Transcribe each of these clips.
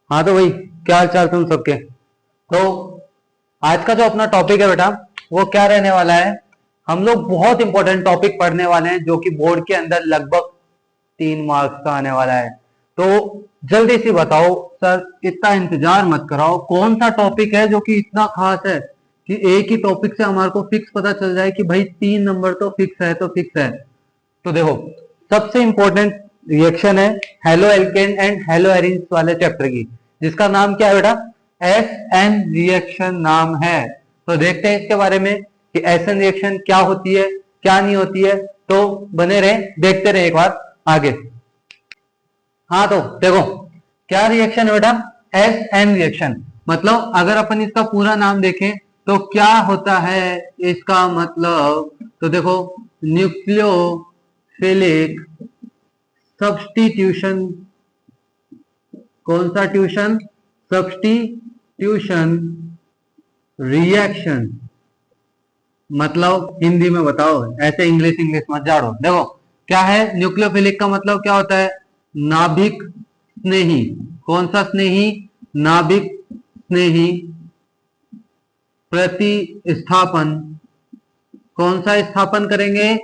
हाँ तो भाई, क्या हाल चाल तुम सबके। तो आज का जो अपना टॉपिक है बेटा, वो क्या रहने वाला है। हम लोग बहुत इंपॉर्टेंट टॉपिक पढ़ने वाले हैं जो कि बोर्ड के अंदर लगभग 3 मार्क्स का आने वाला है। तो जल्दी से बताओ सर, इतना इंतजार मत कराओ, कौन सा टॉपिक है जो कि इतना खास है कि एक ही टॉपिक से हमारे को फिक्स पता चल जाए कि भाई 3 नंबर तो फिक्स है तो फिक्स है। तो देखो, सबसे इंपॉर्टेंट रिएक्शन है halo alkane and hello arenes वाले चैप्टर की, जिसका नाम क्या है बेटा, एस एन रिएक्शन नाम है। तो देखते हैं इसके बारे में कि एस एन रिएक्शन क्या होती है क्या नहीं होती है। तो बने रहे, देखते रहे एक बार आगे। हाँ तो देखो, क्या रिएक्शन है बेटा, एस एन रिएक्शन। मतलब अगर अपन इसका पूरा नाम देखें तो क्या होता है इसका मतलब। तो देखो, न्यूक्लियोफिलिक सब्स्टिट्यूशन। कौन सा ट्यूशन? Substitution reaction. मतलब हिंदी में बताओ, ऐसे इंग्लिश इंग्लिश मत झाड़ो। देखो क्या है, न्यूक्लियोफिलिक का मतलब क्या होता है, नाभिक स्नेही। कौन सा स्नेही? नाभिक स्नेही प्रतिस्थापन। कौन सा स्थापन करेंगे?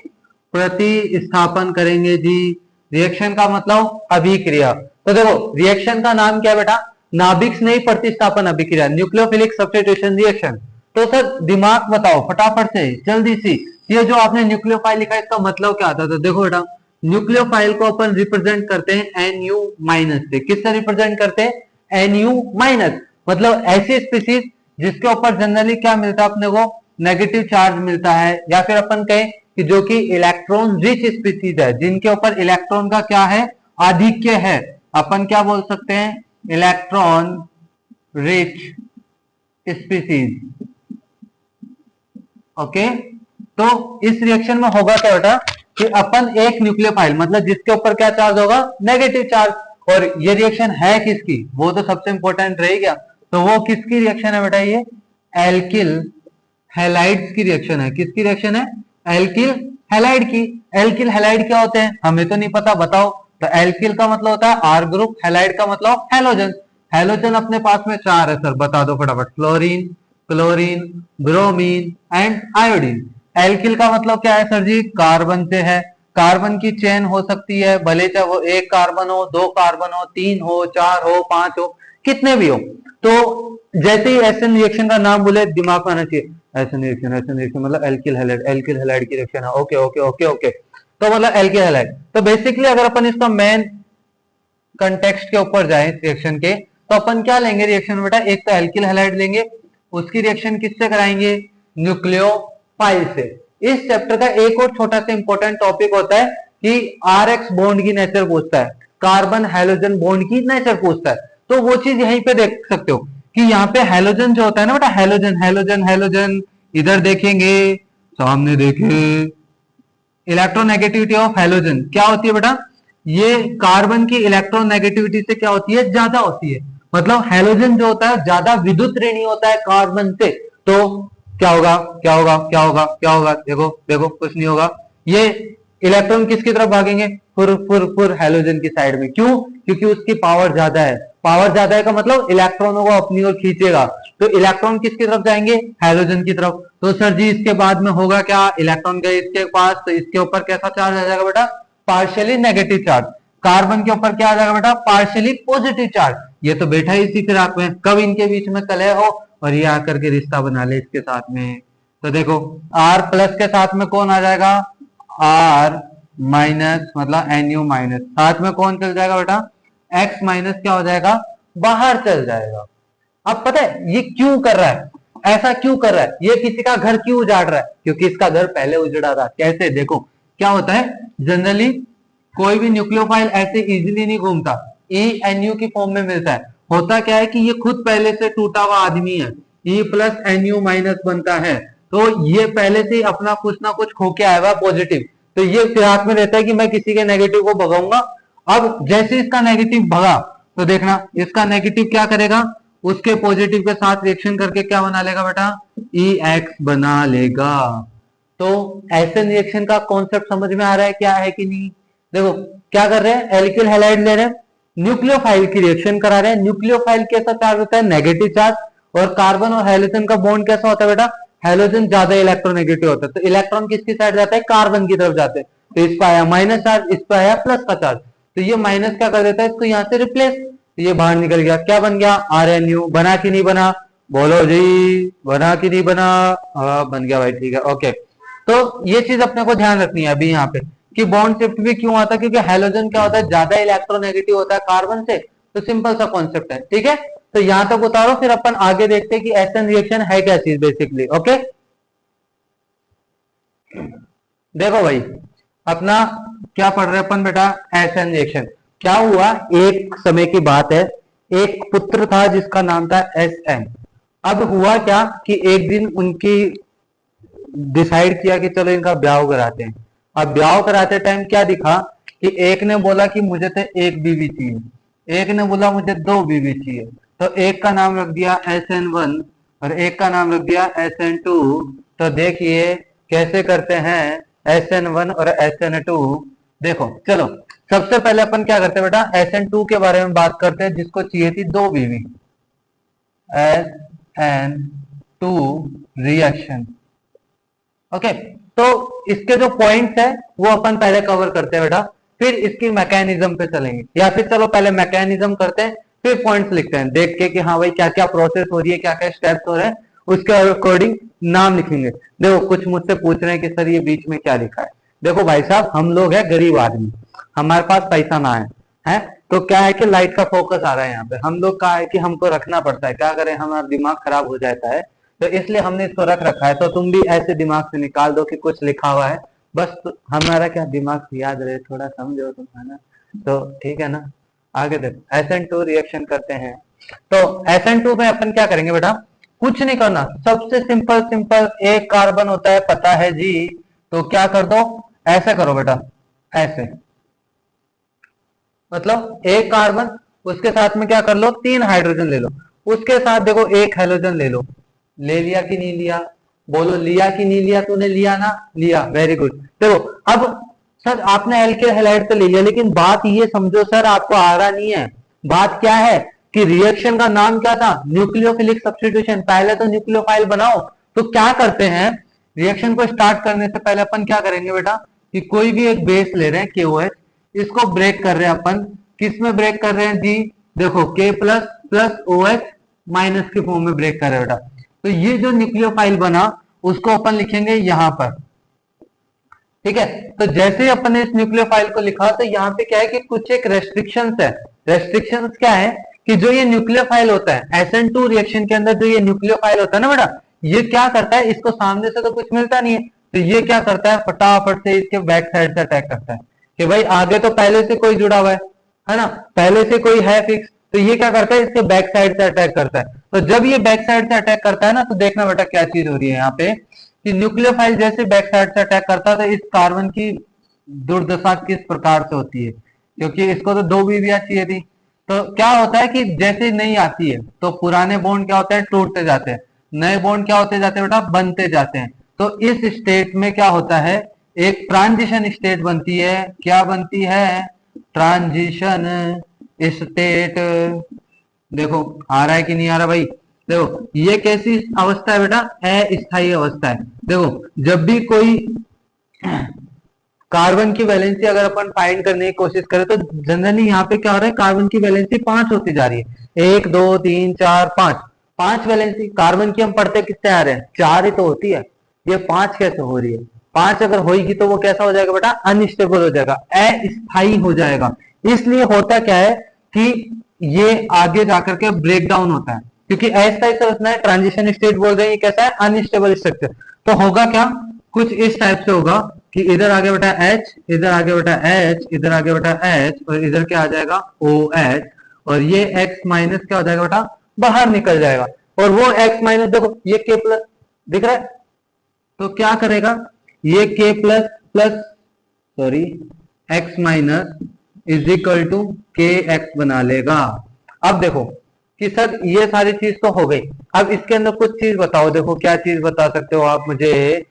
प्रतिस्थापन करेंगे जी। रिएक्शन का मतलब अभिक्रिया। तो देखो, रिएक्शन का नाम क्या है बेटा, नाभिक स्नेही प्रतिस्थापन अभिक्रिया, न्यूक्लियोफिलिक सब्स्टिट्यूशन रिएक्शन। तो सर दिमाग बताओ फटाफट से जल्दी सी, ये जो आपने न्यूक्लियोफाइल लिखा है इसका मतलब क्या आता है। तो देखो बेटा, न्यूक्लियोफाइल को अपन रिप्रेजेंट करते हैं एनयू माइनस से। किससे रिप्रेजेंट करते हैं? NU minus. मतलब ऐसी स्पीसीज जिसके ऊपर जनरली क्या मिलता है अपने को, नेगेटिव चार्ज मिलता है, या फिर अपन कहें कि जो कि इलेक्ट्रॉन रिच स्पीसीज है, जिनके ऊपर इलेक्ट्रॉन का क्या है, आधिक्य है। अपन क्या बोल सकते हैं? Electron rich species. ओके। तो इस रिएक्शन में होगा क्या बेटा कि अपन एक न्यूक्लियोफाइल, मतलब जिसके ऊपर क्या चार्ज होगा, नेगेटिव चार्ज। और ये रिएक्शन है किसकी, वो तो सबसे इंपॉर्टेंट रहेगा। तो वो किसकी रिएक्शन है बेटा, ये एल्किल हैलाइड्स की रिएक्शन है। किसकी रिएक्शन है? एल्किल हैलाइड की। एल्किल हैलाइड क्या होते हैं हमें तो नहीं पता, बताओ। तो एल्किल का मतलब होता है आर ग्रुप, हैलाइड का मतलब हैलोजन। हैलोजन अपने पास में 4 है सर, बता दो फटाफट। Fluorine, chlorine, bromine and iodine. Alkyl का मतलब क्या है सर जी? कार्बन से है। कार्बन की चेन हो सकती है, भले चाहे वो 1 कार्बन हो, 2 कार्बन हो, 3 हो, 4 हो, 5 हो, कितने भी हो। तो जैसे ही एसएन रिएक्शन का नाम बोले दिमाग में आना चाहिए एसएन रिएक्शन। एसएन रिएक्शन मतलब एल्किल हैलाइड, एल्किल हैलाइड की रिएक्शन है। Okay okay okay okay. तो मतलब एल्किल हैलाइड। तो बेसिकली अगर अपन इसका मेन कंटेक्स्ट के ऊपर जाए रिएक्शन के, तो अपन क्या लेंगे रिएक्शन में बेटा, एक तो एल्किल हैलाइड लेंगे, उसकी रिएक्शन किससे कराएंगे? न्यूक्लियोफाइल से। इस चैप्टर का एक और छोटा सा इंपॉर्टेंट टॉपिक होता है कि आर एक्स बॉन्ड की नेचर पूछता है, कार्बन हाइड्रोजन बॉन्ड की नेचर पूछता है। तो वो चीज यहीं पे देख सकते हो कि यहाँ पे हाइड्रोजन जो होता है ना बेटा, हाइड्रोजन हाइड्रोजन हाइड्रोजन, इधर देखेंगे, सामने देखे, इलेक्ट्रोनेगेटिविटी ऑफ हैलोजन क्या होती है बेटा, ये कार्बन की इलेक्ट्रोनेगेटिविटी से क्या होती है, ज्यादा होती है। मतलब हैलोजन जो होता है ज्यादा विद्युत ऋणी होता है कार्बन से। तो क्या होगा क्या होगा क्या होगा क्या होगा, देखो देखो कुछ नहीं होगा। ये इलेक्ट्रॉन किसकी तरफ भागेंगे? फुर फुर फुर हैलोजन की साइड में। क्यों? क्योंकि उसकी पावर ज्यादा है। पावर ज्यादा है का मतलब इलेक्ट्रॉनों को अपनी ओर खींचेगा। तो इलेक्ट्रॉन किसकी तरफ जाएंगे? हैलोजन की तरफ। तो सर जी इसके बाद में होगा क्या, इलेक्ट्रॉन गए इसके पास, तो इसके ऊपर कैसा चार्ज आ जाएगा बेटा? Partially negative charge. कार्बन के ऊपर क्या आ जाएगा बेटा? Partially positive charge. ये तो बैठा ही इसी फिराक में, कब इनके बीच में कलह हो और ये आकर के रिश्ता बना ले इसके साथ में। तो देखो, आर प्लस के साथ में कौन आ जाएगा? आर माइनस, मतलब एनयू माइनस। साथ में कौन चल जाएगा बेटा? एक्स माइनस क्या हो जाएगा? बाहर चल जाएगा। अब पता है ये क्यों कर रहा है, ऐसा क्यों कर रहा है, ये किसी का घर क्यों उजाड़ रहा है? क्योंकि इसका घर पहले उजड़ा था। कैसे? देखो क्या होता है, जनरली कोई भी न्यूक्लियोफाइल ऐसे इजीली नहीं घूमता, ई एन यू की फॉर्म में मिलता है। होता क्या है कि ये खुद पहले से टूटा हुआ आदमी है, E plus N U minus बनता है। तो ये पहले से ही अपना कुछ ना कुछ खो के आया हुआ पॉजिटिव। तो ये फिराक में रहता है कि मैं किसी के नेगेटिव को भगाऊंगा। अब जैसे इसका नेगेटिव भगा, तो देखना इसका नेगेटिव क्या करेगा, उसके पॉजिटिव के साथ रिएक्शन करके क्या बना लेगा बेटा? ई एक्स बना लेगा। तो ऐसे रिएक्शन का कॉन्सेप्ट समझ में आ रहा है क्या है कि नहीं? देखो क्या कर रहे हैं, एल्किल हैलाइड ले रहे हैं, न्यूक्लियोफाइल की रिएक्शन करा रहे हैं। न्यूक्लियोफाइल कैसा चार्ज होता है? Negative charge. और कार्बन और हेलोजन का बॉन्ड कैसा होता है बेटा? हेलोजन ज्यादा इलेक्ट्रोनेगेटिव होता है, तो इलेक्ट्रॉन किसकी साइड जाता है? कार्बन की तरफ जाते हैं। तो इस पर आया माइनस चार्ज, इस पर आया प्लस का चार्ज, तो ये माइनस क्या कर देता है? इसको यहाँ से रिप्लेस, तो ये बाहर निकल गया। क्या बन गया? RNU। बना कि नहीं बना? बोलो जी, बना कि नहीं बना? बन गया भाई, ठीक है, ओके। तो ये चीज अपने को ध्यान रखनी है अभी यहाँ पे कि बॉन्ड शिफ्ट भी क्यों आता है, क्योंकि हेलोजन क्या होता है? ज्यादा इलेक्ट्रोनेगेटिव होता है कार्बन से। तो सिंपल सा कॉन्सेप्ट है, ठीक है। तो यहां तक उतारो, फिर अपन आगे देखते हैं कि एसएन रिएक्शन है क्या चीज बेसिकली। ओके, देखो भाई, अपना क्या पढ़ रहे अपन बेटा? SN reaction. क्या हुआ? एक समय की बात है, एक पुत्र था जिसका नाम था SN। अब हुआ क्या कि एक दिन उनकी डिसाइड किया कि चलो इनका ब्याह कराते हैं। अब ब्याह कराते टाइम क्या दिखा कि एक ने बोला कि मुझे तो एक बीवी चाहिए, एक ने बोला मुझे 2 बीवी चाहिए। तो एक का नाम रख दिया SN1 और एक का नाम रख दिया SN2। तो देखिए कैसे करते हैं SN1 और SN2। देखो चलो, सबसे पहले अपन क्या करते हैं बेटा? SN2 के बारे में बात करते हैं, जिसको चाहिए थी 2 बीवी। SN2 reaction. ओके, तो इसके जो पॉइंट्स है वो अपन पहले कवर करते हैं बेटा, फिर इसकी मैकेनिज्म पे चलेंगे। या फिर चलो पहले मैकेनिज्म करते हैं, फिर पॉइंट्स लिखते हैं, देख के कि हाँ भाई क्या क्या प्रोसेस हो रही है, क्या क्या स्टेप्स हो रहे हैं, उसके अकॉर्डिंग नाम लिखेंगे। देखो कुछ मुझसे पूछ रहे हैं कि सर ये बीच में क्या लिखा है। देखो भाई साहब, हम लोग हैं गरीब आदमी, हमारे पास पैसा ना है तो क्या है कि लाइट का फोकस आ रहा है यहाँ पे। हम लोग का है कि हमको रखना पड़ता है, क्या करें, हमारा दिमाग खराब हो जाता है, तो इसलिए हमने इसको रख रखा है। तो तुम भी ऐसे दिमाग से निकाल दो कि कुछ लिखा हुआ है, बस हमारा क्या दिमाग याद रहे, थोड़ा समझो तुम, है ना? तो ठीक है ना, आगे देखो। SN2 रिएक्शन करते हैं, तो SN2 में अपन क्या करेंगे बेटा? कुछ नहीं करना, सबसे सिंपल सिंपल, एक कार्बन होता है, पता है जी। तो क्या कर दो? ऐसे करो बेटा, ऐसे, मतलब एक कार्बन, उसके साथ में क्या कर लो? 3 हाइड्रोजन ले लो, उसके साथ देखो एक हेलोजन ले लो। ले लिया कि नहीं लिया? बोलो, लिया कि नहीं लिया? तूने लिया ना? लिया, वेरी गुड। देखो अब सर आपने एल्किल हैलाइड तो ले लिया, लेकिन बात ये समझो सर, आपको आ रहा नहीं है। बात क्या है कि रिएक्शन का नाम क्या था? Nucleophilic substitution. पहले तो न्यूक्लियोफाइल बनाओ। तो क्या करते हैं, रिएक्शन को स्टार्ट करने से पहले अपन क्या करेंगे बेटा कि कोई भी एक बेस ले रहे हैं KOH, इसको ब्रेक कर रहे हैं अपन। किस में ब्रेक कर रहे हैं जी? देखो K plus plus OH minus के फॉर्म में ब्रेक कर रहे हैं बेटा। तो ये जो न्यूक्लियोफाइल बना उसको अपन लिखेंगे यहां पर, ठीक है। तो जैसे ही अपन ने इस न्यूक्लियोफाइल को लिखा, तो यहाँ पे क्या है कि कुछ एक रेस्ट्रिक्शंस है। रेस्ट्रिक्शंस क्या है कि जो ये न्यूक्लियोफाइल होता है SN2 रिएक्शन के अंदर, जो ये न्यूक्लियोफाइल होता है ना बेटा, ये क्या करता है, इसको सामने से तो कुछ मिलता नहीं है, तो ये क्या करता है, फटाफट से इसके बैक साइड से अटैक करता है कि भाई आगे तो पहले से कोई जुड़ा हुआ है ना, पहले से कोई है फिक्स। तो ये क्या करता है, इसके बैक साइड से अटैक करता है। तो जब ये बैक साइड से अटैक करता है ना, तो देखना बेटा क्या चीज हो रही है यहाँ पे कि न्यूक्लियोफाइल जैसे बैक साइड से अटैक करता है, तो इस कार्बन की दुर्दशा किस प्रकार से होती है, क्योंकि इसको तो 2 बीवियां चाहिए थी। तो क्या होता है कि जैसे नहीं आती है तो पुराने बॉन्ड क्या होते हैं, टूटते जाते हैं, नए बॉन्ड क्या होते जाते हैं बेटा, बनते जाते हैं। तो इस स्टेट में क्या होता है, एक ट्रांजिशन स्टेट बनती है। क्या बनती है? Transition state. देखो आ रहा है कि नहीं आ रहा भाई? देखो ये कैसी अवस्था है बेटा? अस्थायी अवस्था है। देखो जब भी कोई कार्बन की वैलेंसी अगर अपन फाइंड करने की कोशिश करें, तो जनरली यहाँ पे क्या हो रहा है, कार्बन की वैलेंसी 5 होती जा रही है। 1 2 3 4 5 वैलेंसी कार्बन की हम पढ़ते किससे आ रहे हैं? 4 ही तो होती है, ये 5 कैसे हो रही है? 5 अगर होगी तो वो कैसा हो जाएगा बेटा? अनस्टेबल हो जाएगा, अस्थायी हो जाएगा। इसलिए होता क्या है कि ये आगे जाकर के ब्रेक डाउन होता है, क्योंकि अस्थायी संरचना है, ट्रांजिशन स्टेट बोल रहे हैं, ये कैसा है? Unstable structure. तो होगा क्या, कुछ इस टाइप से होगा कि इधर आगे बेटा H, इधर आगे बेटा H, इधर आगे बेटा H, और इधर क्या आ जाएगा? OH, और ये X माइनस क्या हो जाएगा बेटा? बाहर निकल जाएगा। और वो X माइनस देखो ये K प्लस दिख रहा है, तो क्या करेगा ये K plus plus sorry X minus is equal to KX बना लेगा। अब देखो कि सर ये सारी चीज तो हो गई, अब इसके अंदर कुछ चीज बताओ। देखो क्या चीज बता सकते हो आप मुझे?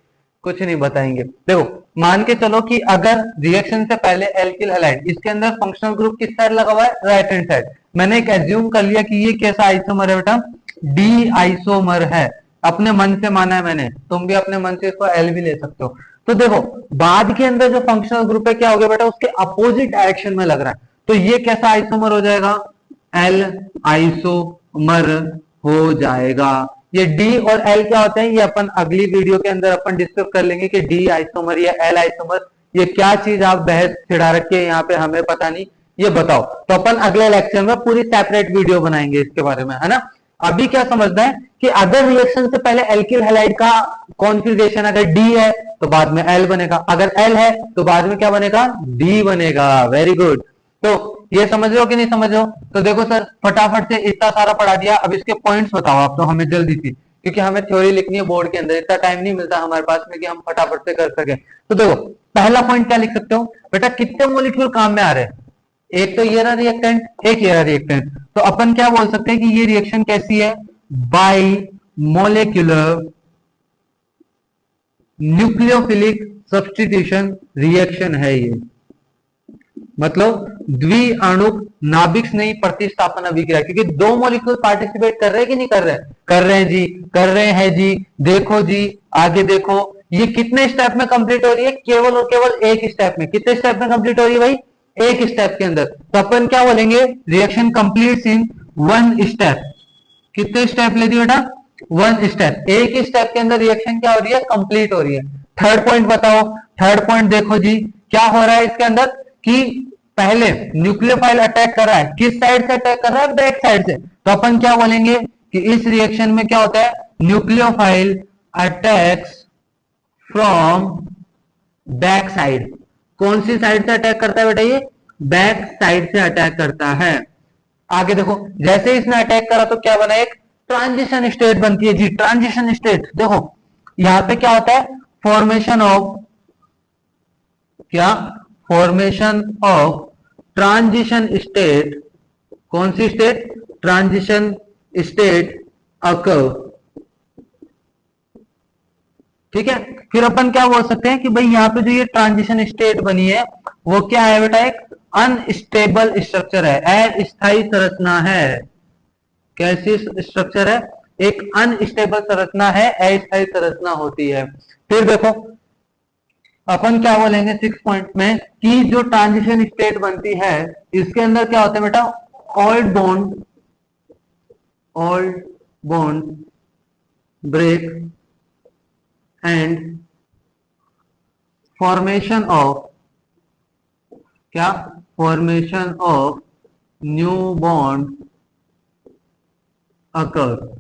कुछ नहीं बताएंगे। देखो मान के चलो कि अगर रिएक्शन से पहले एल्किल हैलाइड, इसके अंदर फंक्शनल ग्रुप किस साइड लगा हुआ है, राइट हैंड साइड। मैंने एक एज्यूम कर लिया कि ये कैसा आइसोमर है बेटा, डी आइसोमर है। अपने मन से माना है मैंने, तुम भी अपने मन से इसको एल भी ले सकते हो। तो देखो बाद के अंदर जो फंक्शनल ग्रुप है क्या हो गया बेटा, उसके अपोजिट डायरेक्शन में लग रहा है, तो ये कैसा आइसोमर हो जाएगा, एल आइसोमर हो जाएगा। ये डी और एल क्या होते हैं, ये अपन अगली वीडियो के अंदर अपन डिस्कस कर लेंगे कि डी आइसोमर या एल आइसोमर ये क्या चीज, आप बहस छिड़ा रखी है यहाँ पे, हमें पता नहीं, ये बताओ। तो अपन अगले लेक्चर में पूरी सेपरेट वीडियो बनाएंगे इसके बारे में, है ना। अभी क्या समझना है कि अगर रिएक्शन से पहले एल्किल हैलाइड का कॉन्फ़िगरेशन अगर डी है तो बाद में एल बनेगा, अगर एल है तो बाद में क्या बनेगा, डी बनेगा। Very good. तो ये समझ रहे हो कि नहीं समझ रहे हो। तो देखो सर फटाफट से इतना सारा पढ़ा दिया, अब इसके पॉइंट्स बताओ आप, तो हमें जल्दी थी, क्योंकि हमें थ्योरी लिखनी है बोर्ड के अंदर, इतना टाइम नहीं मिलता हमारे पास में कि हम फटाफट से कर सके। तो देखो पहला पॉइंट क्या लिख सकते हो बेटा, कितने मॉलिक्यूल काम में आ रहे हैं, एक तो ये रहा रिएक्टेंट, एक ये रहा रिएक्टेंट। तो अपन क्या बोल सकते हैं कि ये रिएक्शन कैसी है, by molecular nucleophilic substitution reaction है ये, मतलब द्विअणुक नाभिक नहीं प्रतिस्थापन अभिक्रिया, क्योंकि दो मॉलिक्यूल पार्टिसिपेट कर रहे हैं कि नहीं कर रहे, कर रहे हैं जी, कर रहे हैं जी। देखो जी आगे देखो, ये कितने स्टेप में कंप्लीट हो रही है, केवल और केवल एक स्टेप में। कितने स्टेप में कंप्लीट हो रही है भाई, एक स्टेप के अंदर। तो अपन क्या बोलेंगे, reaction completes in one step. कितने स्टेप ले दी बेटा, वन स्टेप, एक ही स्टेप के अंदर रिएक्शन क्या हो रही है, कंप्लीट हो रही है। थर्ड पॉइंट बताओ, थर्ड पॉइंट देखो जी, क्या हो रहा है इसके अंदर कि पहले न्यूक्लियोफाइल अटैक कर रहा है, किस साइड से अटैक कर रहा है, बैक साइड से। तो अपन क्या बोलेंगे कि इस रिएक्शन में क्या होता है, nucleophile attacks from back side. कौन सी साइड से अटैक करता है बेटा, ये बैक साइड से अटैक करता है। आगे देखो, जैसे इसने अटैक करा तो क्या बना, एक ट्रांजिशन स्टेट बनती है जी, ट्रांजिशन स्टेट। देखो यहां पे क्या होता है, फॉर्मेशन ऑफ, क्या, फॉर्मेशन ऑफ ट्रांजिशन स्टेट। कौन सी स्टेट, ट्रांजिशन स्टेट अकर। ठीक है, फिर अपन क्या बोल सकते हैं कि भाई यहाँ पे जो ये ट्रांजिशन स्टेट बनी है वो क्या है बेटा, एक अनस्टेबल स्ट्रक्चर है, अस्थायी संरचना है। कैसी स्ट्रक्चर है, एक अनस्टेबल संरचना है, अस्थायी संरचना होती है। फिर देखो अपन क्या बोलेंगे सिक्स पॉइंट में कि जो ट्रांजिशन स्टेट बनती है इसके अंदर क्या होता है बेटा, old bond break and formation of, क्या, formation of new bond occur.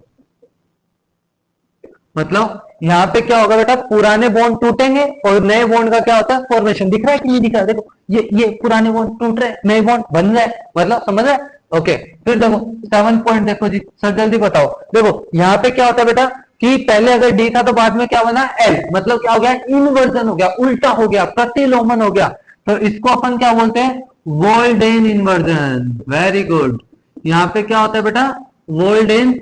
मतलब यहां पे क्या होगा बेटा, पुराने बॉन्ड टूटेंगे और नए बॉन्ड का क्या होता है, फॉर्मेशन। दिख रहा है कि नहीं दिख रहा है, देखो ये पुराने बॉन्ड टूट रहे, नए बॉन्ड बन रहे, मतलब समझ रहे। ओके, फिर देखो 7 पॉइंट देखो जी सर जल्दी बताओ। देखो यहाँ पे क्या होता है बेटा कि पहले अगर डी था तो बाद में क्या बना, एल, मतलब क्या हो गया, इन्वर्जन हो गया, उल्टा हो गया, प्रतिलोमन हो गया। तो इसको अपन क्या बोलते हैं, वोल्डेन इन्वर्जन। Very good. यहाँ पे क्या होता है बेटा, वोल्डेन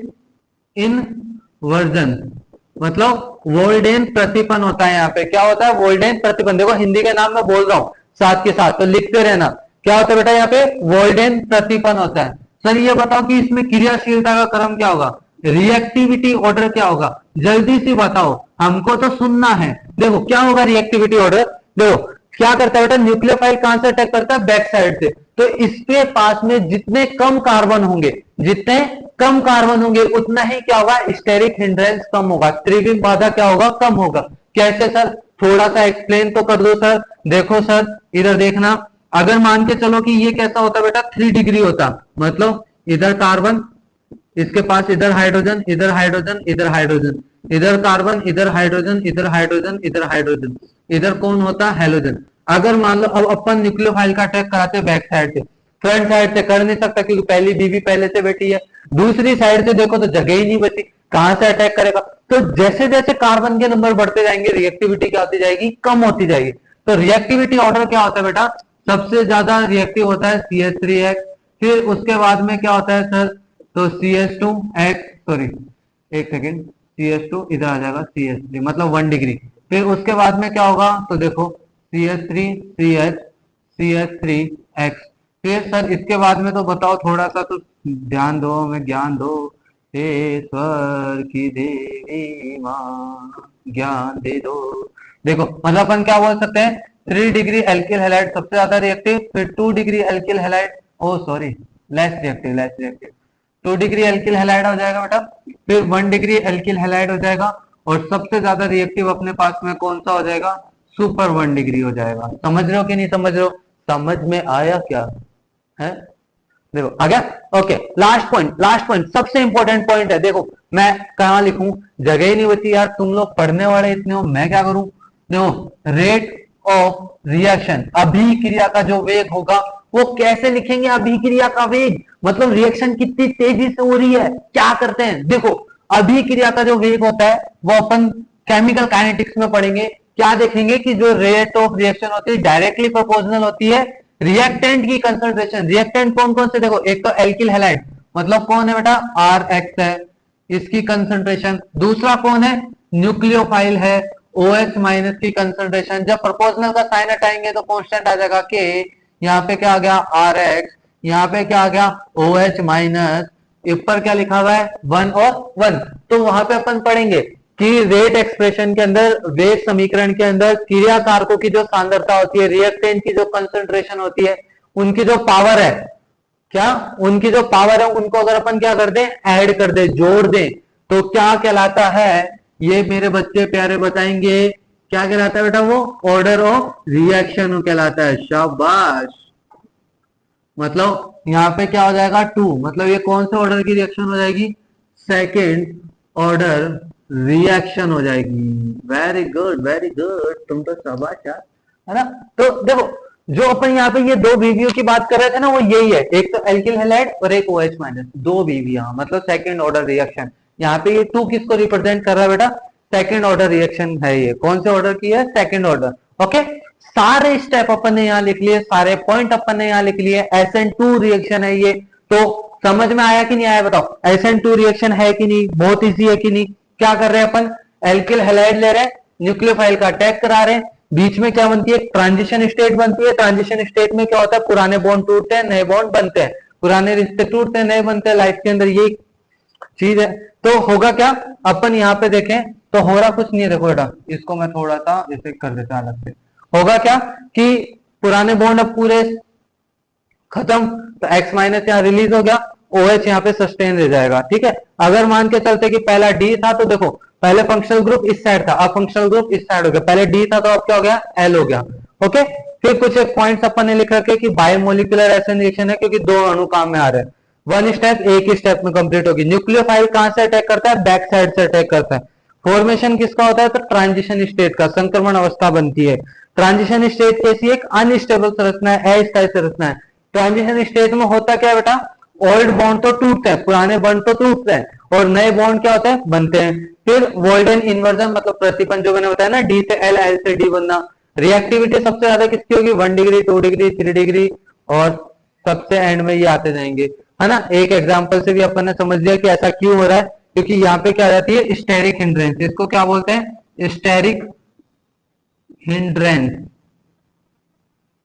इन्वर्जन, मतलब वोल्डेन प्रतिपन होता है। यहाँ पे क्या होता है, वोल्डेन प्रतिपन। देखो हिंदी के नाम मैं बोल रहा हूँ साथ के साथ, तो लिखते रहना। क्या होता है बेटा, यहाँ पे वोल्डेन प्रतिपन होता है। सर ये बताओ कि इसमें क्रियाशीलता का क्रम क्या होगा, रिएक्टिविटी ऑर्डर क्या होगा, जल्दी से बताओ, हमको तो सुनना है। देखो क्या होगा रिएक्टिविटी ऑर्डर, देखो क्या करता है बेटा, न्यूक्लियोफाइल कहां से अटैक करता है, बैक साइड से। तो इसके पास में जितने कम कार्बन होंगे, जितने कम कार्बन होंगे उतना ही क्या होगा, स्टेरिक हिंड्रेंस कम होगा, त्रिविम बाधा क्या होगा, कम होगा। कैसे सर, थोड़ा सा एक्सप्लेन तो कर दो सर। देखो सर इधर देखना, अगर मान के चलो कि ये कैसा होता बेटा, 3 डिग्री होता, मतलब इधर कार्बन, इसके पास इधर हाइड्रोजन, इधर हाइड्रोजन, इधर हाइड्रोजन, इधर कार्बन, इधर हाइड्रोजन, इधर हाइड्रोजन, इधर हाइड्रोजन, इधर कौन होता, हेलोजन। अगर मान लो अब अपन न्यूक्लियोफाइल का अटैक कराते हैं बैक साइड से, फ्रंट साइड से कर नहीं सकता क्योंकि पहली बीबी पहले से बैठी है, दूसरी साइड से देखो तो जगह ही नहीं बची, कहां से अटैक करेगा। तो जैसे जैसे कार्बन के नंबर बढ़ते जाएंगे रिएक्टिविटी क्या होती जाएगी, कम होती जाएगी। तो रिएक्टिविटी ऑर्डर क्या होता है बेटा, सबसे ज्यादा रिएक्टिव होता है CH3H, फिर उसके बाद में क्या होता है सर, तो CH2H, सॉरी एक सेकेंड, CH2 इधर आ जाएगा CH3, मतलब 1 डिग्री। फिर उसके बाद में क्या होगा, तो देखो CH3 CH CH3X। फिर सर इसके बाद में तो बताओ, थोड़ा सा तो ध्यान दो, मैं ज्ञान दो, हे स्वर की देवी माँ ज्ञान दे दो। देखो मतलब अपन क्या बोल सकते हैं, 3 डिग्री एल्किल हैलाइड सबसे ज्यादा रिएक्टिव, फिर 2 degree alkyl halide, oh sorry less reactive, 2 degree alkyl halide हो जाएगा बेटा, फिर 1 डिग्री एल्किल हैलाइड हो जाएगा, और सबसे ज्यादा रिएक्टिव अपने पास में कौन सा हो जाएगा, सुपर 1 डिग्री हो जाएगा। समझ रहे हो कि नहीं समझ रहे हो, समझ में आया क्या है? देखो आ गया। ओके, लास्ट पॉइंट सबसे इंपॉर्टेंट पॉइंट है। देखो मैं कहां लिखूं, जगह ही नहीं बची यार, तुम लोग पढ़ने वाले इतने हो, मैं क्या करूं। देखो रेट ऑफ रिएक्शन, अभिक्रिया का जो वेग होगा वो कैसे लिखेंगे, अभिक्रिया का वेग मतलब रिएक्शन कितनी तेजी से हो रही है, क्या करते हैं। देखो अभिक्रिया का जो वेग होता है वो अपन केमिकल काइनेटिक्स में पढ़ेंगे, क्या देखेंगे कि जो रेट ऑफ रिएक्शन होती है डायरेक्टली प्रोपोर्शनल होती है रिएक्टेंट की कंसंट्रेशन। रिएक्टेंट कौन कौन से, देखो एक तो एल्किल हैलाइड मतलब कौन है बेटा, RX है, इसकी कंसंट्रेशन। दूसरा कौन है, न्यूक्लियोफाइल है, OH माइनस की कंसंट्रेशन। जब प्रोपोर्शनल का साइन हटाएंगे तो कांस्टेंट आ जाएगा K, यहाँ पे क्या आ गया RX, यहाँ पे क्या आ गया OH माइनस, ऊपर क्या लिखा हुआ है 1 और 1। तो वहां पे अपन पढ़ेंगे कि रेट एक्सप्रेशन के अंदर, वेग समीकरण के अंदर क्रिया कारकों की जो सांद्रता होती है, रिएक्टेंट की जो कंसंट्रेशन होती है, उनकी जो पावर है, क्या उनकी जो पावर है उनको अगर अपन क्या कर दें, ऐड कर दें, जोड़ दें, तो क्या कहलाता है, ये मेरे बच्चे प्यारे बताएंगे, क्या कहलाता है बेटा, वो ऑर्डर ऑफ रिएक्शन कहलाता है। शाबाश। मतलब यहाँ पे क्या हो जाएगा 2, मतलब ये कौन से ऑर्डर की रिएक्शन हो जाएगी, सेकेंड ऑर्डर रिएक्शन हो जाएगी। वेरी गुड वेरी गुड, तुम तो शाबाश यार, है ना। तो देखो जो अपन यहाँ पे ये 2 बीवियों की बात कर रहे थे ना, वो यही है, एक तो एल्किल हैलाइड और एक OH माइनस, 2 बीवियां, मतलब सेकेंड ऑर्डर रिएक्शन। यहाँ पे ये 2 किसको रिप्रेजेंट कर रहा है बेटा, सेकेंड ऑर्डर रिएक्शन है। ये कौन से ऑर्डर की है, सेकेंड ऑर्डर। ओके, सारे स्टेप अपन ने यहाँ लिख लिए, सारे पॉइंट अपन ने यहाँ लिख लिए। SN2 रिएक्शन है ये, तो समझ में आया कि नहीं आया बताओ, SN2 रिएक्शन है कि नहीं, बहुत इजी है कि नहीं। क्या कर रहे हैं अपन, एल्किल हैलाइड ले रहे हैं, न्यूक्लियोफाइल का अटैक करा रहे हैं, बीच में क्या बनती है, ट्रांजिशन स्टेट बनती है। ट्रांजिशन स्टेट में क्या होता है, पुराने बॉन्ड टूटते हैं, नए बॉन्ड बनते हैं, पुराने रिश्ते टूटते हैं, नए बनते हैं, लाइफ के अंदर यही चीज है। तो होगा क्या, अपन यहाँ पे देखें तो हो रहा कुछ नहीं है। देखो बेटा इसको मैं थोड़ा सा इसे कर देता अलग से, होगा क्या कि पुराने बॉन्ड अब पूरे खत्म, तो X माइनस यहाँ रिलीज हो गया, OH यहाँ पे सस्टेन रह जाएगा। ठीक है, अगर मान के चलते कि पहला D था, तो देखो पहले फंक्शनल ग्रुप इस साइड था, अब फंक्शनल ग्रुप इस साइड हो गया, पहले D था तो अब क्या हो गया, L हो गया। ओके, फिर कुछ एक पॉइंट्स अपन ने लिख रखे कि बायोमोलिकुलर एसिड रिएक्शन है, क्योंकि 2 अणु काम में आ रहे हैं, 1 स्टेप एक ही स्टेप में कंप्लीट होगी। न्यूक्लियोफाइल कहां से अटैक करता है, बैक साइड से अटैक करता है। फॉर्मेशन किसका होता है, तो ट्रांजिशन स्टेट का, संक्रमण अवस्था बनती है। ट्रांजिशन स्टेट कैसी, एक अनस्टेबल संरचना है, अस्थायी संरचना है। ट्रांजिशन स्टेट में होता क्या है बेटा, ओल्ड बॉन्ड तो टूटते हैं, पुराने बॉन्ड तो टूटते हैं, और नए बॉन्ड क्या होते हैं, बनते हैं। फिर वोल्डेन इन्वर्जन मतलब प्रतिपन, जो मैंने बताया ना, D से L, L से D बनना। रिएक्टिविटी सबसे ज्यादा किसकी होगी, 1 डिग्री, 2 डिग्री, 3 डिग्री, और सबसे एंड में ये आते जाएंगे, है ना। एक एग्जांपल से भी अपन ने समझ लिया कि ऐसा क्यों हो रहा है, क्योंकि यहाँ पे क्या आ जाती है, स्टेरिक हिंड्रेंस। इसको क्या बोलते हैं, स्टेरिक हिंड्रेंस,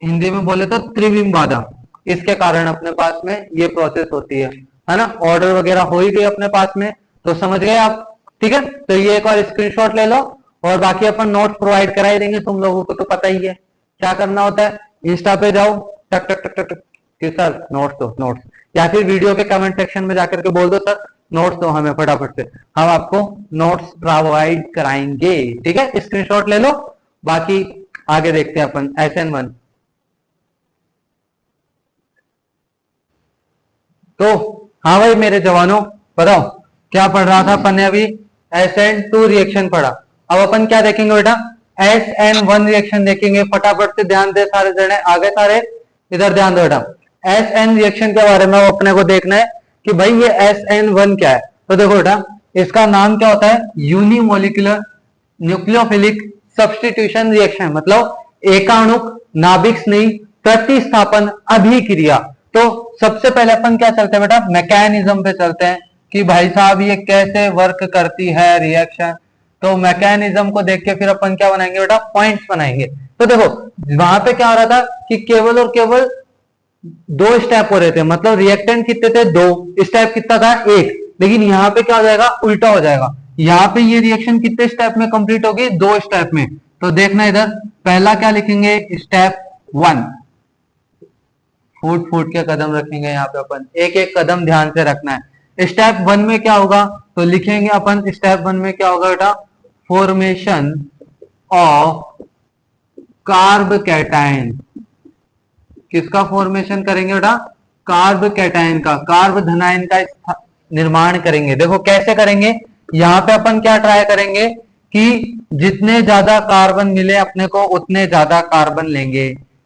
हिंदी में बोले तो त्रिविम बाधा। इसके कारण अपने पास में ये प्रोसेस होती है ना। ऑर्डर वगैरह हो ही गई अपने पास में, तो समझ गए आप। ठीक है, तो ये एक और स्क्रीनशॉट ले लो, और बाकी अपन नोट्स प्रोवाइड करा ही देंगे, तुम लोगों को तो पता ही है क्या करना होता है। इंस्टा पे जाओ, टक टक टक टक कि सर नोट्स दो, नोट्स, या फिर वीडियो के कमेंट सेक्शन में जाकर के बोल दो सर नोट्स दो हमें फटाफट से, हम आपको नोट्स प्रोवाइड कराएंगे। ठीक है, स्क्रीनशॉट ले लो, बाकी आगे देखते हैं अपन। SN1, तो हाँ भाई मेरे जवानों बताओ क्या पढ़ रहा था अपन ने अभी, SN2 रिएक्शन पढ़ा। अब अपन क्या देखेंगे बेटा, SN1 रिएक्शन देखेंगे। फटाफट से ध्यान दे सारे जने, आगे सारे इधर ध्यान दो बेटा। SN रिएक्शन के बारे में अपने को देखना है कि भाई ये SN1 क्या है। तो देखो बेटा इसका नाम क्या होता है, यूनिमोलिकुलर न्यूक्लियोफिलिक सब्स्टिट्यूशन रिएक्शन, मतलब एकाणुक नाभिक स्नेही प्रतिस्थापन अभिक्रिया। तो सबसे पहले अपन क्या चलते हैं बेटा, मैकेनिज्म पे चलते हैं कि भाई साहब ये कैसे वर्क करती है रिएक्शन। तो मैकेनिज्म को देख के फिर अपन क्या बनाएंगे बेटा, पॉइंट्स बनाएंगे। तो देखो वहां पे क्या हो रहा था कि केवल और केवल 2 स्टेप हो रहे थे, मतलब रिएक्टेंट कितने थे, 2 स्टेप कितना था, 1। लेकिन यहाँ पे क्या हो जाएगा, उल्टा हो जाएगा। यहाँ पे ये रिएक्शन कितने स्टेप में कंप्लीट होगी, 2 स्टेप में। तो देखना इधर, पहला क्या लिखेंगे, स्टेप 1। फूट फूट के कदम रखेंगे यहाँ पे अपन, एक एक कदम ध्यान से रखना है। स्टेप 1 में क्या होगा, तो लिखेंगे अपन स्टेप 1 में क्या होगा बेटा, फॉर्मेशन ऑफ कार्ब कैटायन। किसका फॉर्मेशन करेंगे बेटा, कार्ब कैटायन का, कार्ब धनायन का निर्माण करेंगे। देखो कैसे करेंगे, यहाँ पे अपन क्या ट्राई करेंगे कि जितने ज्यादा कार्बन मिले अपने को उतने ज्यादा कार्बन लेंगे,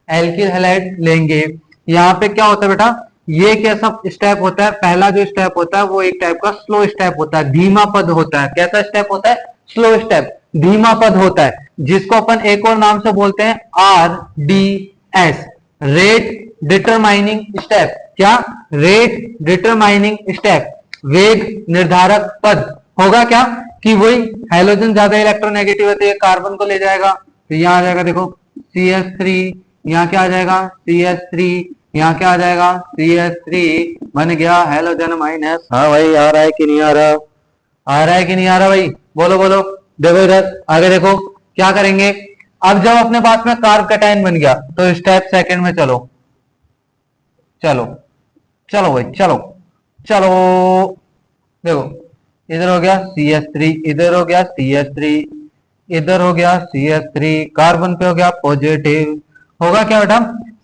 एल्किल हैलाइड लेंगे। यहाँ पे क्या होता है बेटा, ये कैसा स्टेप होता है, पहला जो स्टेप होता है वो एक टाइप का स्लो स्टेप होता है, धीमा पद होता है। कैसा स्टेप होता है, स्लो स्टेप, धीमा पद होता है, जिसको अपन एक और नाम से बोलते हैं RDS, रेट डिटरमाइनिंग स्टेप। क्या, रेट डिटरमाइनिंग स्टेप, वेग निर्धारक पद। होगा क्या कि वही हाइड्रोजन ज्यादा इलेक्ट्रोनेगेटिव है तो ये कार्बन को ले जाएगा, तो यहाँ आ जाएगा देखो CH3, यहाँ क्या आ जाएगा CH3, यहाँ क्या आ जाएगा CH3, बन गया हेलोजन माइनस। हाँ भाई आ रहा है कि नहीं आ रहा, आ रहा है कि नहीं आ रहा भाई, बोलो बोलो। देखो इधर आगे देखो क्या करेंगे, अब जब अपने पास में कार्ब कैटायन बन गया तो स्टेप 2 में चलो, चलो चलो भाई चलो चलो। देखो इधर हो गया CH3, इधर हो गया CH3, इधर हो गया CH3, कार्बन पे हो गया पॉजिटिव। होगा क्या बेटा,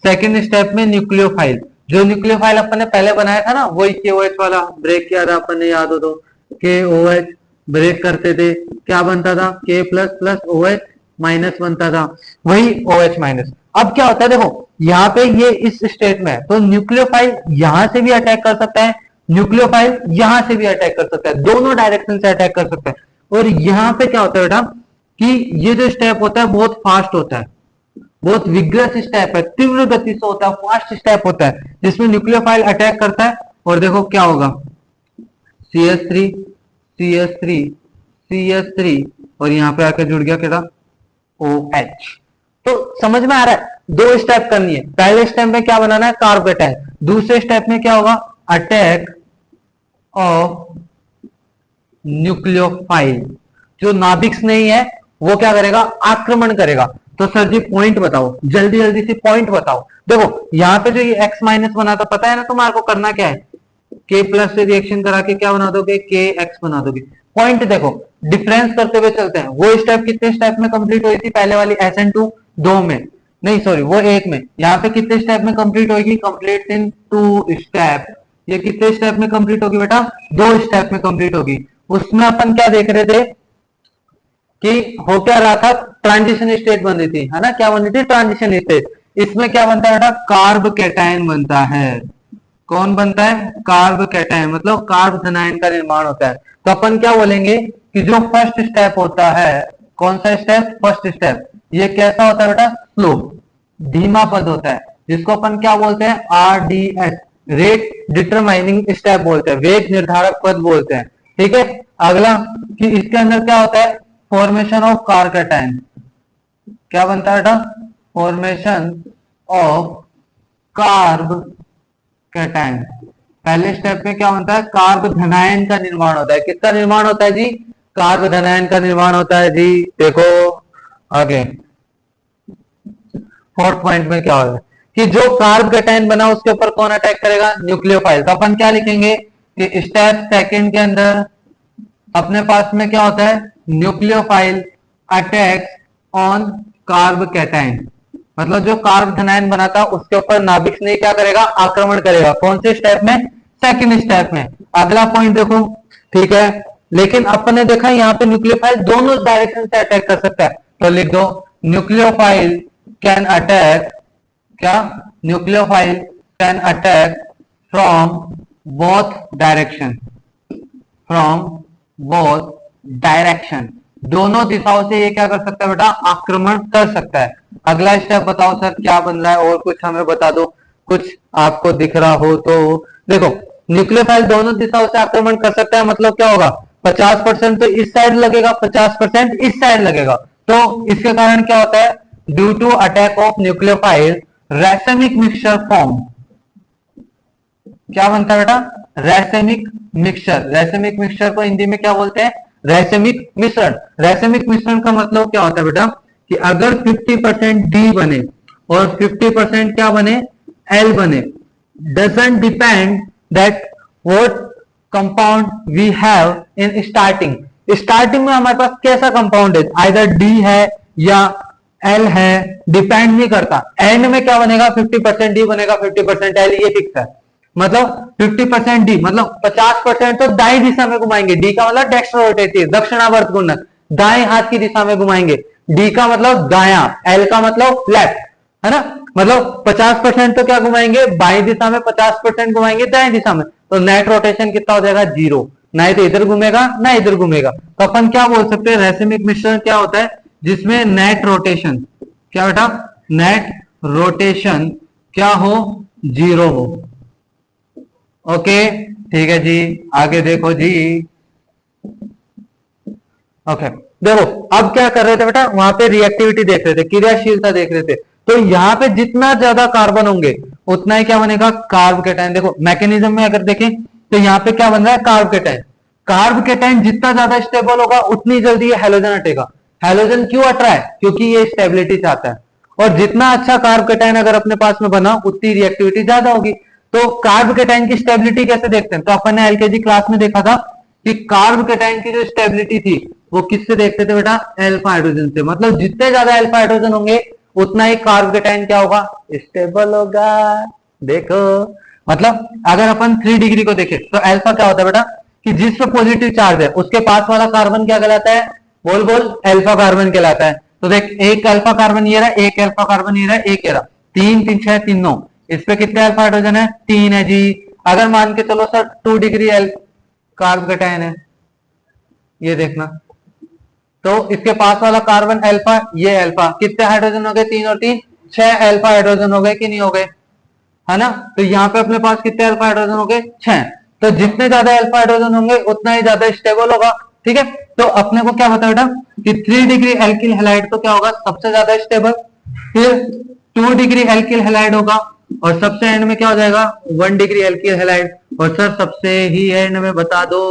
सेकंड स्टेप में न्यूक्लियोफाइल, जो न्यूक्लियोफाइल अपन ने पहले बनाया था ना, वही KOH वाला ब्रेक किया था अपन ने, याद हो तो KOH ब्रेक करते थे, क्या बनता था K plus plus OH minus बनता था, वही OH माइनस। अब क्या होता है देखो यहाँ पे ये इस स्टेट में है, तो न्यूक्लियोफाइल यहां से भी अटैक कर सकता है, न्यूक्लियोफाइल यहां से भी अटैक कर सकता है, दोनों डायरेक्शन से अटैक कर सकता है। और यहाँ पे क्या होता है बेटा कि ये जो स्टेप होता है बहुत फास्ट होता है, बहुत विग्रस स्टेप है, तीव्र गति से होता है, फास्ट स्टेप होता है, जिसमें न्यूक्लियोफाइल अटैक करता है। और देखो क्या होगा, CH3 CH3 CH3 और यहाँ पे आकर जुड़ गया क्या, OH। तो समझ में आ रहा है, 2 स्टेप करनी है। पहले स्टेप में क्या बनाना है, कार्ब कैटायन, दूसरे स्टेप में क्या होगा, अटैक ऑफ न्यूक्लियोफाइल। जो नाभिक नहीं है वो क्या करेगा, आक्रमण करेगा। तो सर जी पॉइंट बताओ, जल्दी जल्दी से पॉइंट बताओ। देखो यहाँ पे जो ये X माइनस बना था, पता है ना तुम्हारे को करना क्या है, K प्लस से रिएक्शन करा के क्या बना दोगे, KX बना दोगे। पॉइंट देखो, डिफरेंस करते हुए चलते हैं। वो स्टेप कितने स्टेप में कंप्लीट हुई थी, पहले वाली SN2 2 में, नहीं सॉरी वो 1 में। यहाँ पे कितने स्टेप में कंप्लीट होगी, कंप्लीट इन 2 स्टेप। ये कितने स्टेप में कंप्लीट होगी बेटा, 2 स्टेप में कंप्लीट होगी। उसमें अपन क्या देख रहे थे कि हो क्या रहा था, ट्रांजिशन स्टेट बन रही थी, है ना, क्या बन रही थी, ट्रांजिशन स्टेट। इसमें क्या बनता है बेटा, कार्ब कैटायन बनता है। कौन बनता है, कार्ब कैटायन, मतलब कार्ब धनायन का निर्माण होता है। तो अपन क्या बोलेंगे कि जो फर्स्ट स्टेप होता है, कौन सा स्टेप, फर्स्ट स्टेप, ये कैसा होता है बेटा, स्लो, धीमा पद होता है, जिसको अपन क्या बोलते हैं, RDS, रेट डिटरमाइनिंग स्टेप बोलते हैं, वेग निर्धारक पद बोलते हैं। ठीक है, अगला कि इसके अंदर क्या होता है, फॉर्मेशन ऑफ कार्ब कैटायन। क्या बनता है बेटा, फॉर्मेशन ऑफ कार्ब कैटायन। पहले स्टेप में क्या बनता है, कार्ब धनायन का निर्माण होता है। किसका निर्माण होता है जी, कार्ब धनायन का निर्माण होता है जी। देखो आगे 4th पॉइंट में क्या होगा कि जो कार्ब कैटायन बना उसके ऊपर कौन अटैक करेगा, न्यूक्लियोफाइल। तो अपन क्या लिखेंगे कि स्टेप 2 के अंदर अपने पास में क्या होता है, nucleophile attack on carb cation, मतलब जो कार्ब धनायन बनाता उसके ऊपर नाभिक ने क्या करेगा, आक्रमण करेगा। कौन से स्टेप में, 2nd स्टेप में। अगला पॉइंट देखो, ठीक है, लेकिन अपन ने देखा यहाँ पे न्यूक्लियोफाइल दोनों डायरेक्शन से अटैक कर सकता है। तो लिख दो, न्यूक्लियोफाइल कैन अटैक, क्या, nucleophile can attack from both direction, from both direction, दोनों दिशाओं से ये क्या कर सकता है बेटा, आक्रमण कर सकता है। अगला स्टेप बताओ सर क्या बन रहा है, और कुछ हमें बता दो, कुछ आपको दिख रहा हो तो। देखो न्यूक्लियोफाइल दोनों दिशाओं से आक्रमण कर सकता है, मतलब क्या होगा, 50% तो इस साइड लगेगा, 50% इस साइड लगेगा। तो इसके कारण क्या होता है, due to attack of nucleophile racemic mixture form. क्या बनता है बेटा, रैसेमिक मिक्सचर। रैसेमिक मिक्सचर को हिंदी में क्या बोलते हैं, रैसेमिक मिश्रण। रैसेमिक मिश्रण का मतलब क्या होता है बेटा, कि अगर 50% डी बने और 50% क्या बने, एल बने, doesn't depend that what compound we have in starting. Starting में हमारे पास कैसा कंपाउंड है, आइदर डी है या एल है, डिपेंड नहीं करता। एंड में क्या बनेगा, 50% डी बनेगा, 50% एल, ये फिक्स है। मतलब 50% डी मतलब 50% तो दाएं दिशा में घुमाएंगे। डी का मतलब डेक्स्ट्रो रोटेटिव, दक्षिणावर्त घूर्णन, दाएं हाथ की दिशा में घुमाएंगे। डी का मतलब दायां, एल का मतलब लेफ्ट, है ना। मतलब 50% तो क्या घुमाएंगे, बाएं दिशा में, 50% घुमाएंगे दाएं दिशा में। तो नेट रोटेशन कितना हो जाएगा, 0। ना तो इधर घूमेगा ना इधर घूमेगा। तो अपन क्या बोल सकते हैं, रैसेमिक मिश्रण क्या होता है, जिसमें नेट रोटेशन, क्या बेटा, नेट रोटेशन क्या हो, 0 हो। ओके, ठीक है जी, आगे देखो जी। ओके, देखो अब क्या कर रहे थे बेटा, वहां पे रिएक्टिविटी देख रहे थे, क्रियाशीलता देख रहे थे। तो यहाँ पे जितना ज्यादा कार्बन होंगे उतना ही क्या बनेगा, कार्ब केटाइन। देखो मैकेनिज्म में अगर देखें तो यहाँ पे क्या बन रहा है, कार्ब केटाइन। कार्ब केटाइन जितना ज्यादा स्टेबल होगा उतनी जल्दी ये हेलोजन हटेगा। हेलोजन क्यों हट रहा है, क्योंकि ये स्टेबिलिटी चाहता है। और जितना अच्छा कार्ब केटाइन अगर अपने पास में बना उतनी रिएक्टिविटी ज्यादा होगी। तो कार्ब केटाइन की स्टेबिलिटी कैसे देखते हैं, तो अपन ने एलकेजी क्लास में देखा था कि कार्ब केटाइन की जो स्टेबिलिटी थी वो किससे देखते थे बेटा, अल्फा हाइड्रोजन से। मतलब जितने ज्यादा अल्फा हाइड्रोजन होंगे उतना ही कार्ब केटाइन क्या होगा, स्टेबल होगा। देखो मतलब अगर अपन 3 डिग्री को देखें तो अल्फा क्या होता है बेटा, कि जिस पे पॉजिटिव चार्ज है उसके पास वाला कार्बन क्या कहलाता है, बोल बोल, अल्फा कार्बन कहलाता है। तो देख, एक अल्फा कार्बन ये रहा, एक अल्फा कार्बन ये रहा, एक ये रहा, 3 3 6 3 9, इस पे कितने अल्फा हाइड्रोजन है, 3 है जी। अगर मान के चलो सर 2 डिग्री कार्ब केटाइन है, ये देखना, तो इसके पास वाला कार्बन अल्फा, ये अल्फा, कितने हाइड्रोजन हो गए, 3 और 3 6 अल्फा हाइड्रोजन हो गए कि नहीं हो गए, है ना। तो यहाँ पे अपने पास कितने अल्फा हाइड्रोजन हो गए, 6। तो जितने ज्यादा अल्फा हाइड्रोजन होंगे उतना ही ज्यादा स्टेबल होगा, ठीक है। तो अपने को क्या पता बेटा कि 3 डिग्री एल्किल हैलाइड तो क्या होगा, सबसे ज्यादा स्टेबल। फिर 2 डिग्री एल्किल हैलाइड होगा, और सबसे एंड में क्या हो जाएगा, 1 डिग्री एल्किल हैलाइड। और सर सबसे ही एंड में बता दो,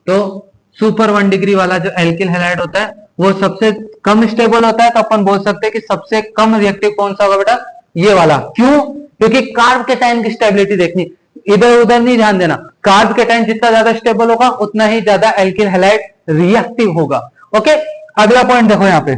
तो सुपर 1 डिग्री वाला जो एल्किल हैलाइड होता है वो सबसे कम स्टेबल होता है। तो अपन बोल सकते हैं कि सबसे कम रिएक्टिव कौन सा होगा बेटा, ये वाला। क्यों, क्योंकि कार्ब केटाइन की स्टेबिलिटी देखनी, इधर उधर नहीं ध्यान देना। कार्ब केटाइन जितना ज्यादा स्टेबल होगा उतना ही ज्यादा एल्किल हैलाइड रिएक्टिव होगा। ओके, अगला पॉइंट देखो यहाँ पे,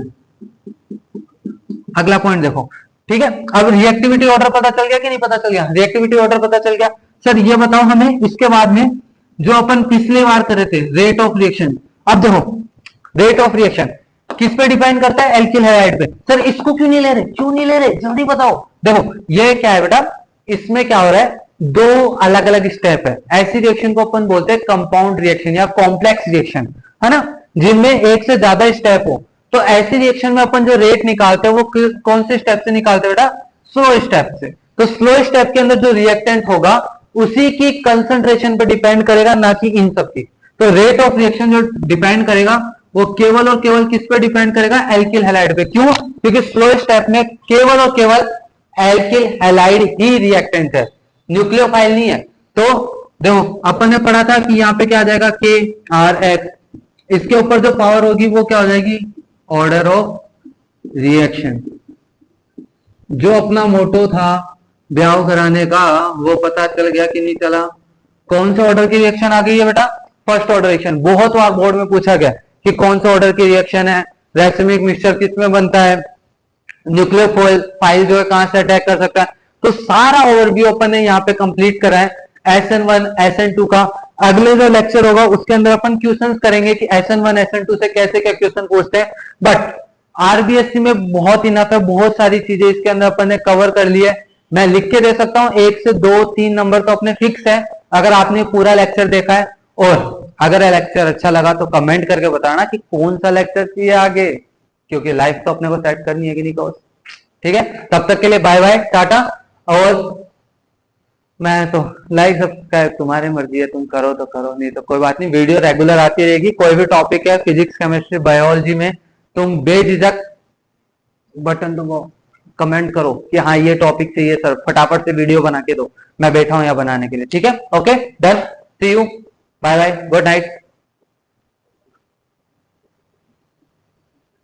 अगला पॉइंट देखो, ठीक है। अब रिएक्टिविटी ऑर्डर पता चल गया कि नहीं पता चल गया, रिएक्टिविटी ऑर्डर पता चल गया। सर ये बताओ हमें इसके बाद में जो अपन पिछली बार करे थे, रेट ऑफ रिएक्शन। अब देखो रेट ऑफ रिएक्शन किस पे डिपेंड करता है, एल्किल हैलाइड पे। सर इसको क्यों नहीं ले रहे, क्यों नहीं ले रहे, जल्दी बताओ। देखो ये क्या है बेटा, इसमें क्या हो रहा है, 2 अलग अलग स्टेप है। ऐसी रिएक्शन को अपन बोलते हैं कंपाउंड रिएक्शन या कॉम्प्लेक्स रिएक्शन, है ना, जिनमें एक से ज्यादा स्टेप हो। तो ऐसी रिएक्शन में अपन जो रेट निकालते हैं वो कौन से स्टेप से निकालते हैं बेटा, स्लो स्टेप से। तो स्लो स्टेप के अंदर जो रिएक्टेंट होगा उसी की कंसंट्रेशन पर डिपेंड करेगा, ना कि इन सब की। तो रेट ऑफ रिएक्शन जो डिपेंड करेगा वो केवल और केवल किस पे डिपेंड करेगा, एल्किल हैलाइड पे। क्यों, क्योंकि स्लो स्टेप में केवल और केवल एल्किल हैलाइड ही रिएक्टेंट है, न्यूक्लियोफाइल नहीं है। तो देखो अपन ने पढ़ा था कि यहाँ पे क्या आ जाएगा, के आर एक्स, इसके ऊपर जो पावर होगी वो क्या हो जाएगी, ऑर्डर ऑफ रिएक्शन। जो अपना मोटो था ब्याह कराने का वो पता चल गया कि नहीं चला। कौन से ऑर्डर की रिएक्शन आ गई है बेटा, फर्स्ट ऑर्डर रिएक्शन। बहुत बार बोर्ड में पूछा गया कि कौन सा ऑर्डर की रिएक्शन है, रैसेमिक मिक्सचर किसमें बनता है, न्यूक्लियोफाइल जो है कहां से अटैक कर सकता है। तो सारा ओवरव्यू अपन ने यहाँ पे कंप्लीट करा है SN1 SN2 का। अगले जो लेक्चर होगा उसके अंदर अपन क्वेश्चंस करेंगे कि SN1 SN2 से कैसे क्या क्वेश्चन पूछते हैं। बट आरबीएससी में बहुत इनफ है, बहुत सारी चीजें इसके अंदर अपन ने कवर कर ली है। मैं लिख के दे सकता हूँ, 1 से 2 3 नंबर तो अपने फिक्स है अगर आपने पूरा लेक्चर देखा है। और अगर लेक्चर अच्छा लगा तो कमेंट करके बताना कि कौन सा लेक्चर चाहिए आगे, क्योंकि लाइफ तो अपने को सेट करनी है कि नहीं कोर्स। ठीक है, तब तक के लिए बाय बाय, टाटा। और मैं तो लाइक सब्सक्राइब तुम्हारी मर्जी है, तुम करो तो करो, नहीं तो कोई बात नहीं। वीडियो रेगुलर आती रहेगी। कोई भी टॉपिक है फिजिक्स केमिस्ट्री बायोलॉजी में, तुम बेझिझक बटन दबाओ, कमेंट करो कि हाँ ये टॉपिक चाहिए सर, फटाफट से वीडियो बना के दो, मैं बैठा हूं यहाँ बनाने के लिए। ठीक है, okay done, see you, bye bye, good night.